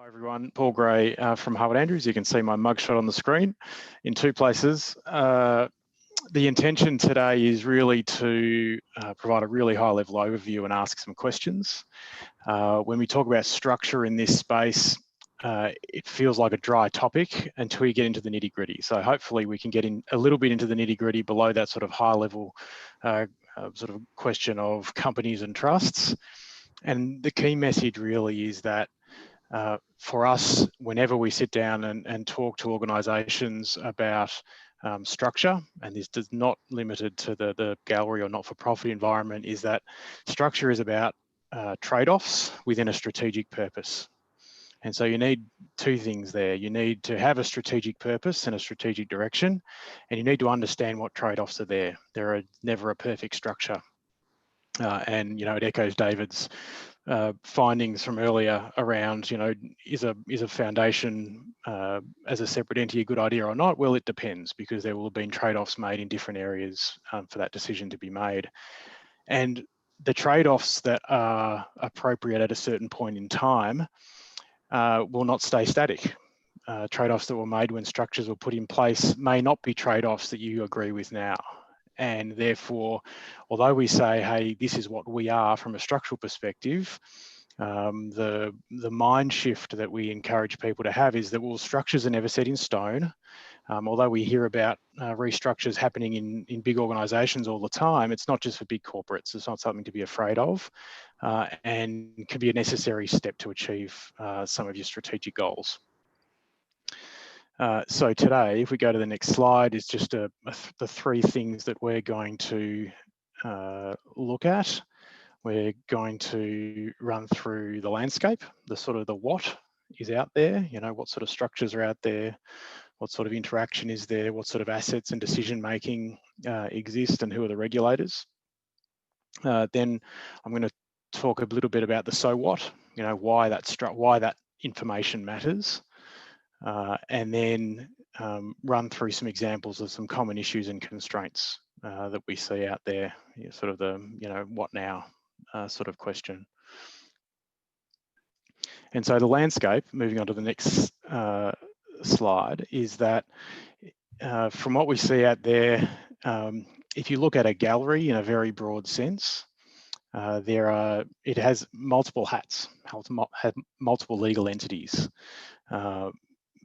Everyone, Paul Gray from Harwood Andrews. You can see my mugshot on the screen in two places. The intention today is really to provide a really high level overview and ask some questions. When we talk about structure in this space, it feels like a dry topic until you get into the nitty gritty. So hopefully we can get in a little bit into the nitty gritty below that sort of high level sort of question of companies and trusts. And the key message really is that for us, whenever we sit down and talk to organisations about structure, and this is not limited to the gallery or not-for-profit environment, is that structure is about trade-offs within a strategic purpose. And so you need two things there. You need to have a strategic purpose and a strategic direction, and you need to understand what trade-offs are there. There are never a perfect structure. And, you know, it echoes David's findings from earlier around, you know, is a foundation as a separate entity a good idea or not? Well, it depends, because there will have been trade-offs made in different areas for that decision to be made. And the trade-offs that are appropriate at a certain point in time will not stay static. Trade-offs that were made when structures were put in place may not be trade-offs that you agree with now. And therefore, although we say, hey, this is what we are from a structural perspective, the mind shift that we encourage people to have is that, well, structures are never set in stone. Although we hear about restructures happening in big organisations all the time, it's not just for big corporates. It's not something to be afraid of, and can be a necessary step to achieve some of your strategic goals. So today, if we go to the next slide, is just the three things that we're going to look at. We're going to run through the landscape, the what is out there, you know, what sort of structures are out there, what sort of interaction is there, what sort of assets and decision making exist, and who are the regulators. Then I'm going to talk a little bit about the so what, you know, why that information matters. And then run through some examples of some common issues and constraints that we see out there, sort of the, you know, what now sort of question. And so the landscape, moving on to the next slide, is that from what we see out there, if you look at a gallery in a very broad sense, it has multiple hats, has multiple legal entities.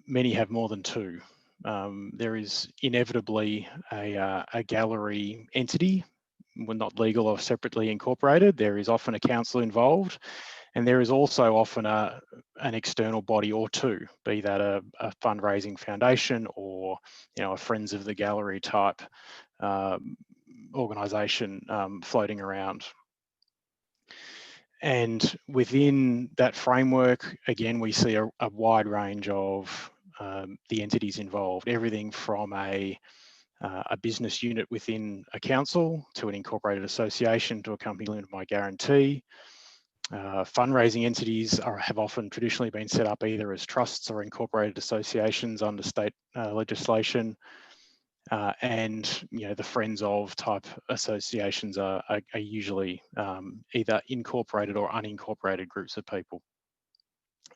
Many have more than two. There is inevitably a gallery entity, when not legal or separately incorporated. There is often a council involved, and there is also often an external body or two, be that a fundraising foundation or, you know, a Friends of the Gallery type organisation floating around. And within that framework, again, we see a wide range of the entities involved, everything from a business unit within a council to an incorporated association to a company limited by guarantee. Fundraising entities have often traditionally been set up either as trusts or incorporated associations under state legislation. And, you know, the friends of type associations are usually either incorporated or unincorporated groups of people.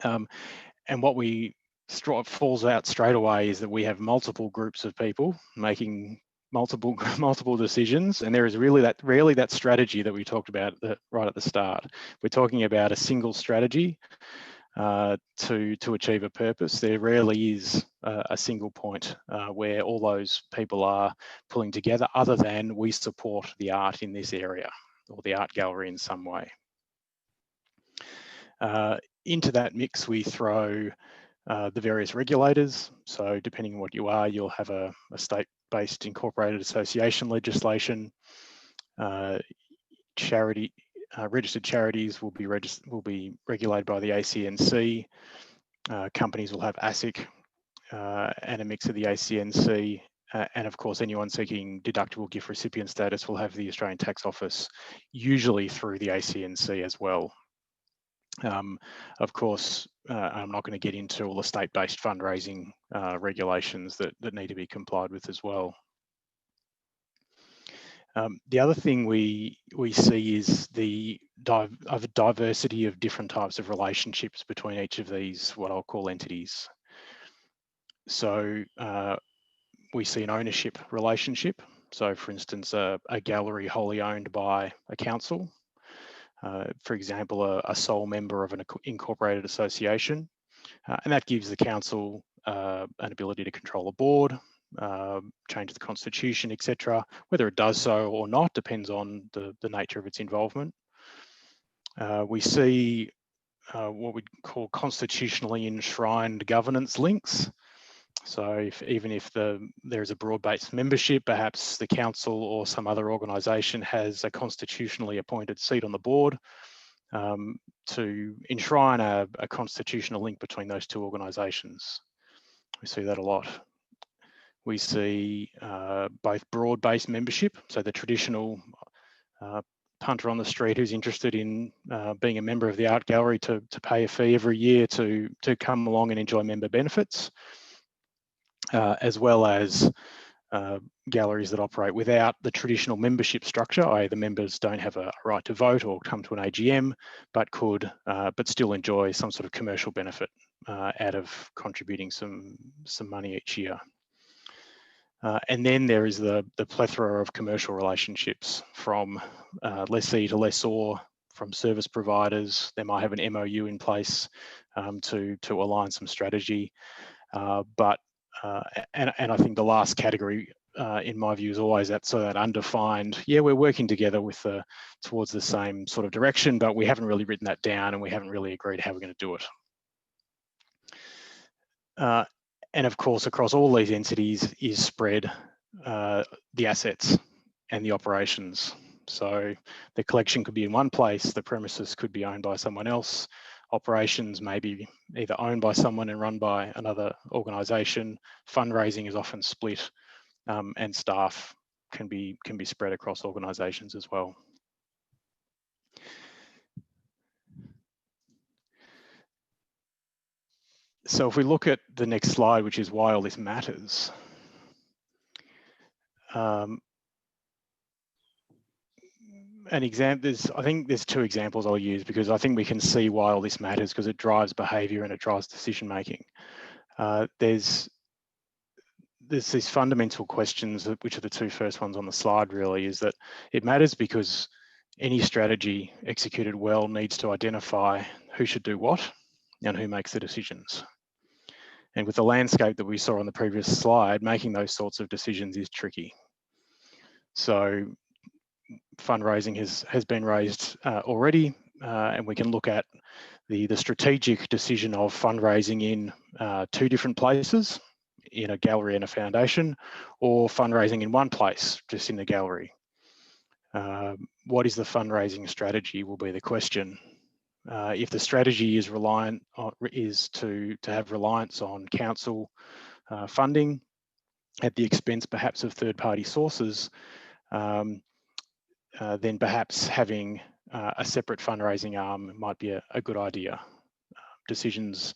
And what falls out straight away is that we have multiple groups of people making multiple decisions, and there is rarely that strategy that we talked about right at the start. We're talking about a single strategy to achieve a purpose. There rarely is a single point where all those people are pulling together, other than we support the art in this area or the art gallery in some way. Into that mix, we throw the various regulators. So depending on what you are, you'll have a state-based incorporated association legislation. Registered charities will be regulated by the ACNC. Companies will have ASIC and a mix of the ACNC. And of course, anyone seeking deductible gift recipient status will have the Australian Tax Office, usually through the ACNC as well. Of course, I'm not going to get into all the state-based fundraising regulations that need to be complied with as well. The other thing we see is the diversity of different types of relationships between each of these, what I'll call entities. So we see an ownership relationship. So for instance, a gallery wholly owned by a council, for example, a sole member of an incorporated association, and that gives the council an ability to control a board, change the constitution, etc. Whether it does so or not depends on the nature of its involvement. We see what we'd call constitutionally enshrined governance links. So even if there is a broad-based membership, perhaps the council or some other organisation has a constitutionally appointed seat on the board, to enshrine a constitutional link between those two organisations. We see that a lot. We see both broad-based membership, so the traditional punter on the street who's interested in being a member of the art gallery to pay a fee every year to come along and enjoy member benefits, as well as galleries that operate without the traditional membership structure, i.e. the members don't have a right to vote or come to an AGM, but could, but still enjoy some sort of commercial benefit out of contributing some money each year. And then there is the plethora of commercial relationships, from lessee to lessor, from service providers. They might have an MOU in place to align some strategy. And I think the last category, in my view, is always that sort of that undefined, yeah, we're working together with towards the same sort of direction, but we haven't really written that down and we haven't really agreed how we're going to do it. And of course, across all these entities is spread the assets and the operations. So the collection could be in one place, the premises could be owned by someone else, operations may be either owned by someone and run by another organisation, fundraising is often split, and staff can be spread across organisations as well. So if we look at the next slide, which is why all this matters, I think there's two examples I'll use because I think we can see why all this matters, because it drives behaviour and it drives decision making. There's these fundamental questions, which are the two first ones on the slide really, is that it matters because any strategy executed well needs to identify who should do what and who makes the decisions. And with the landscape that we saw on the previous slide, making those sorts of decisions is tricky. So fundraising has been raised already, and we can look at the strategic decision of fundraising in two different places, in a gallery and a foundation, or fundraising in one place, just in the gallery. What is the fundraising strategy will be the question. If the strategy is to have reliance on council funding at the expense perhaps of third-party sources, then perhaps having a separate fundraising arm might be a good idea. Decisions,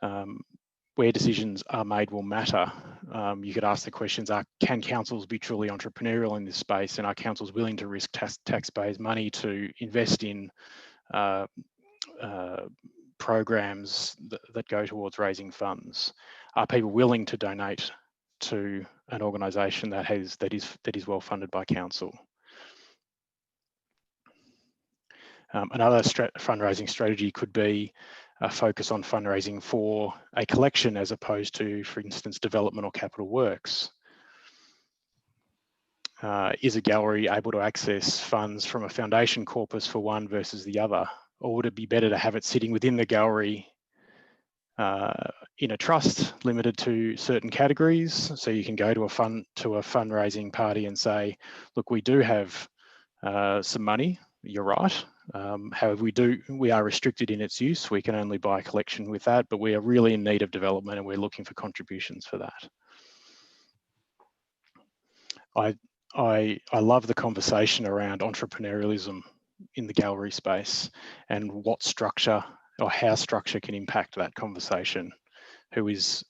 where decisions are made will matter. You could ask the questions, can councils be truly entrepreneurial in this space, and are councils willing to risk taxpayers' money to invest in programs that go towards raising funds? Are people willing to donate to an organisation that is well funded by council? Another fundraising strategy could be a focus on fundraising for a collection as opposed to, for instance, development or capital works. Is a gallery able to access funds from a foundation corpus for one versus the other? Or would it be better to have it sitting within the gallery in a trust limited to certain categories? So you can go to a fundraising party and say, look, we do have some money, you're right. However, we are restricted in its use. We can only buy a collection with that, but we are really in need of development and we're looking for contributions for that. I love the conversation around entrepreneurialism in the gallery space and what structure or how structure can impact that conversation. Who is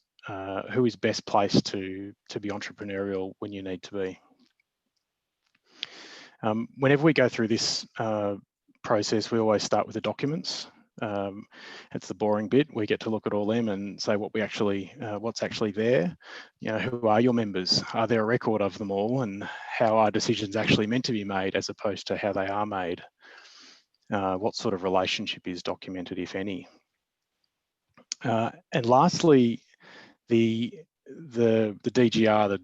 best placed to be entrepreneurial when you need to be? Whenever we go through this process, we always start with the documents. It's the boring bit. We get to look at all them and say what we actually, what's actually there. You know, who are your members? Are there a record of them all? And how are decisions actually meant to be made as opposed to how they are made? What sort of relationship is documented, if any? And lastly, the DGR,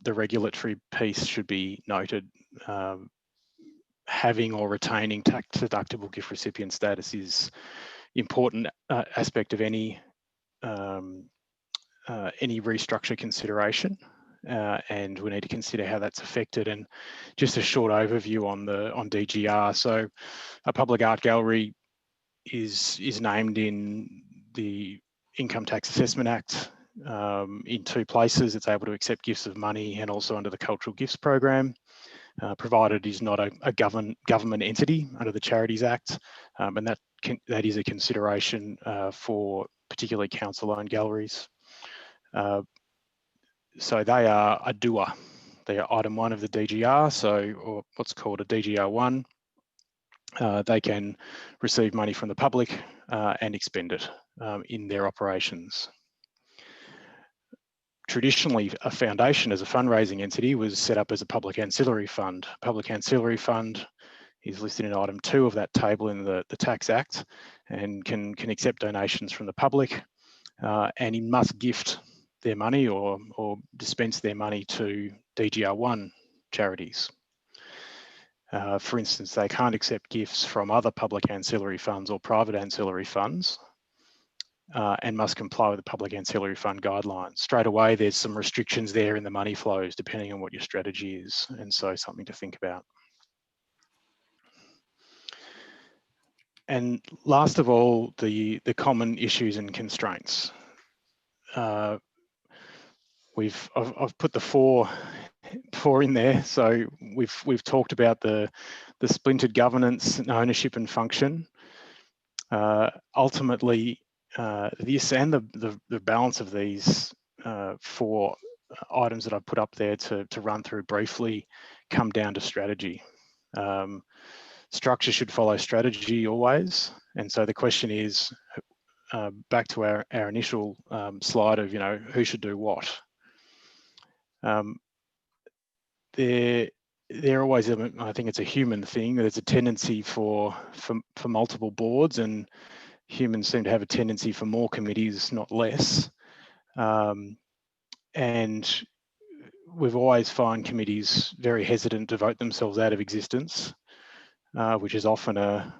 the regulatory piece should be noted. Having or retaining tax-deductible gift recipient status is important aspect of any restructure consideration, and we need to consider how that's affected. And just a short overview on DGR. So, a public art gallery is named in the Income Tax Assessment Act in 2 places. It's able to accept gifts of money and also under the Cultural Gifts Program. Provided it is not a government entity under the Charities Act, and that is a consideration for particularly council-owned galleries. So they are a doer. They are item 1 of the DGR, or what's called a DGR 1. They can receive money from the public and expend it in their operations. Traditionally, a foundation as a fundraising entity was set up as a public ancillary fund. Public ancillary fund is listed in item 2 of that table in the Tax Act, and can accept donations from the public, and it must gift their money or dispense their money to DGR 1 charities. For instance, they can't accept gifts from other public ancillary funds or private ancillary funds, and must comply with the public ancillary fund guidelines. Straight away, there's some restrictions there in the money flows, depending on what your strategy is, and so something to think about. And last of all, the common issues and constraints. I've put the four in there. So we've talked about the splintered governance and ownership and function. Ultimately, this and the balance of these 4 items that I've put up there to run through briefly come down to strategy. Structure should follow strategy always, and so the question is, back to our initial slide of, you know, who should do what. There always, I think it's a human thing. There's a tendency for multiple boards, and humans seem to have a tendency for more committees, not less. And we've always found committees very hesitant to vote themselves out of existence, which is often a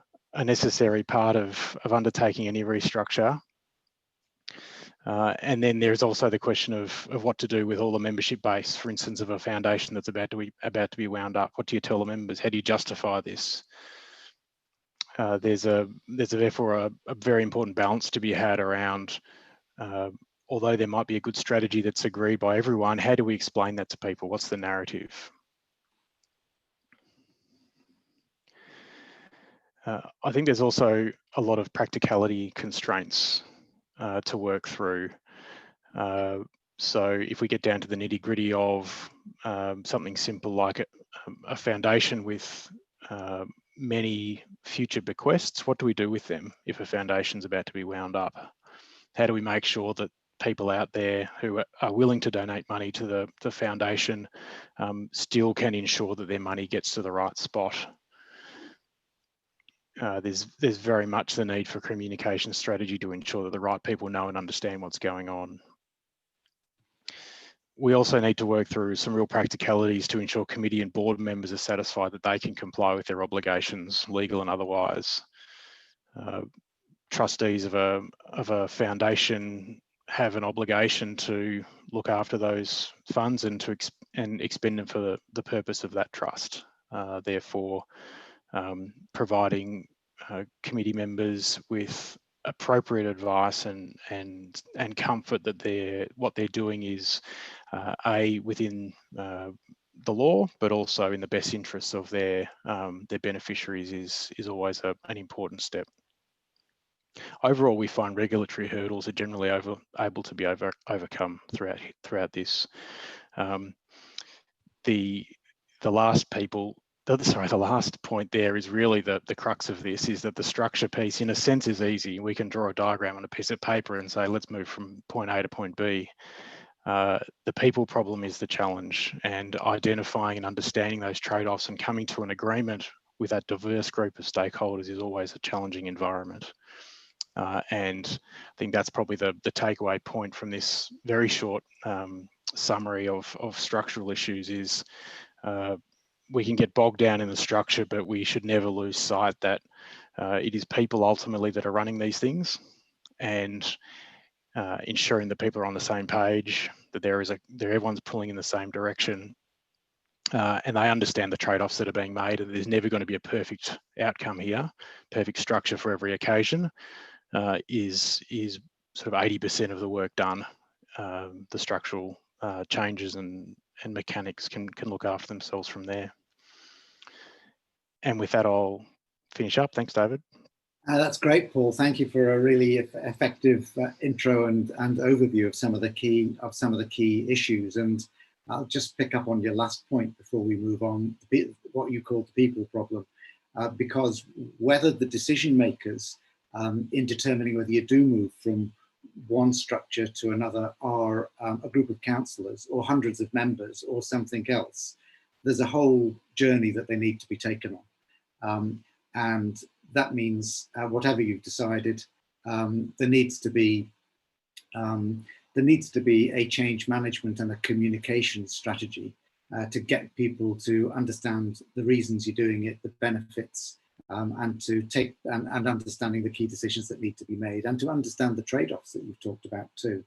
necessary part of undertaking any restructure. And then there's also the question of what to do with all the membership base, for instance, of a foundation that's about to be wound up. What do you tell the members? How do you justify this? There's therefore a very important balance to be had around, although there might be a good strategy that's agreed by everyone, how do we explain that to people? What's the narrative? I think there's also a lot of practicality constraints to work through. So if we get down to the nitty-gritty of something simple like a foundation with many future bequests, what do we do with them if a foundation's about to be wound up? How do we make sure that people out there who are willing to donate money to the foundation still can ensure that their money gets to the right spot? There's very much the need for communication strategy to ensure that the right people know and understand what's going on. We also need to work through some real practicalities to ensure committee and board members are satisfied that they can comply with their obligations, legal and otherwise. Trustees of a foundation have an obligation to look after those funds and to expend them for the purpose of that trust. Therefore, providing committee members with appropriate advice and comfort that what they're doing is within the law, but also in the best interests of their beneficiaries is always an important step. Overall, we find regulatory hurdles are generally able to be overcome throughout this. The last people the last point there is really the crux of this, is that the structure piece, in a sense, is easy. We can draw a diagram on a piece of paper and say, let's move from point A to point B. The people problem is the challenge, and identifying and understanding those trade-offs and coming to an agreement with that diverse group of stakeholders is always a challenging environment. And I think that's probably the takeaway point from this very short summary of structural issues is we can get bogged down in the structure, but we should never lose sight that it is people ultimately that are running these things, and ensuring that people are on the same page, that everyone's pulling in the same direction, and they understand the trade-offs that are being made, and there's never going to be a perfect outcome here. Perfect structure for every occasion is sort of 80% of the work done. The structural changes and mechanics can look after themselves from there. And with that, I'll finish up. Thanks, David. That's great, Paul. Thank you for a really effective intro and overview of some of the key issues. And I'll just pick up on your last point before we move on, what you call the people problem, because whether the decision makers in determining whether you do move from one structure to another are a group of councillors or hundreds of members or something else, there's a whole journey that they need to be taken on. And that means whatever you've decided, there needs to be a change management and a communication strategy to get people to understand the reasons you're doing it, the benefits, and to take and understanding the key decisions that need to be made, and to understand the trade-offs that you've talked about too.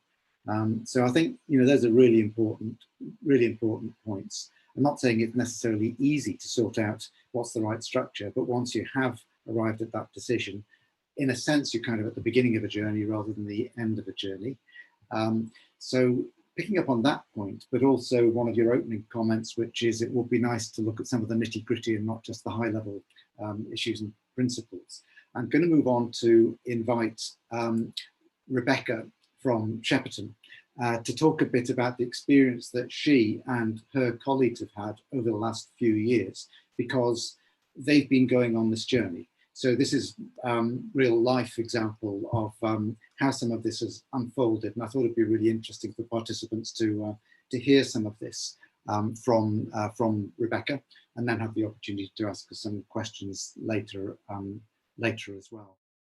So I think those are really important points. I'm not saying it's necessarily easy to sort out what's the right structure, but once you have arrived at that decision, in a sense, you're kind of at the beginning of a journey rather than the end of a journey. So picking up on that point, but also one of your opening comments, which is it would be nice to look at some of the nitty-gritty and not just the high-level issues and principles. I'm going to move on to invite Rebecca from Shepparton to talk a bit about the experience that she and her colleagues have had over the last few years, because they've been going on this journey. So this is real life example of how some of this has unfolded, and I thought it'd be really interesting for participants to hear some of this from Rebecca, and then have the opportunity to ask us some questions later as well.